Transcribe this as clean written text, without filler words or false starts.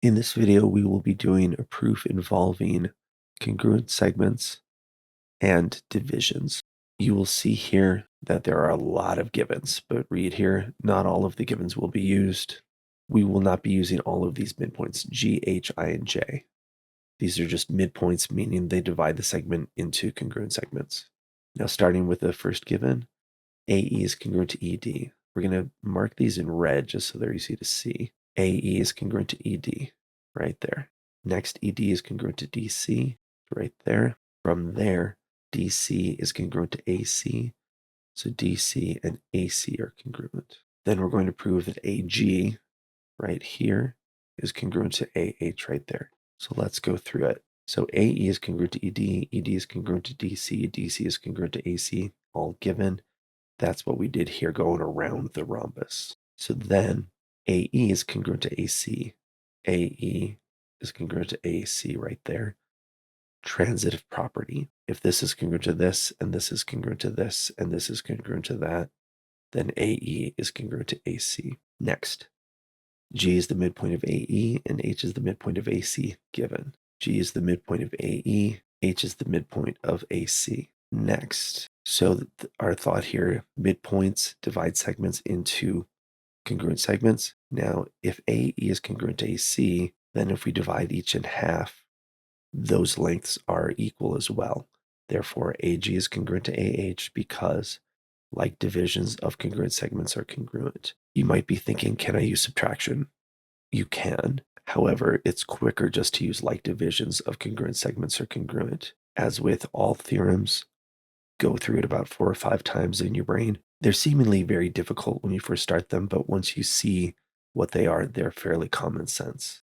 In this video, we will be doing a proof involving congruent segments and divisions. You will see here that there are a lot of givens, but read here, not all of the givens will be used. We will not be using all of these midpoints, G, H, I, and J. These are just midpoints, meaning they divide the segment into congruent segments. Now, starting with the first given, AE is congruent to ED. We're going to mark these in red just so they're easy to see. AE is congruent to ED, right there. Next, ED is congruent to DC, right there. From there, DC is congruent to AC, so DC and AC are congruent. Then we're going to prove that AG, right here, is congruent to AH right there. So let's go through it. So AE is congruent to ED, ED is congruent to DC, DC is congruent to AC, all given. That's what we did here going around the rhombus. So then AE is congruent to AC. AE is congruent to AC right there. Transitive property. If this is congruent to this, and this is congruent to this, and this is congruent to that, then AE is congruent to AC. Next, G is the midpoint of AE, and H is the midpoint of AC given. G is the midpoint of AE, H is the midpoint of AC. Next, so our thought here, midpoints divide segments into congruent segments. Now, if AE is congruent to AC, then if we divide each in half, those lengths are equal as well. Therefore, AG is congruent to AH because like divisions of congruent segments are congruent. You might be thinking, can I use subtraction? You can. However, it's quicker just to use like divisions of congruent segments are congruent. As with all theorems, go through it about 4 or 5 times in your brain. They're seemingly very difficult when you first start them, but once you see what they are, they're fairly common sense.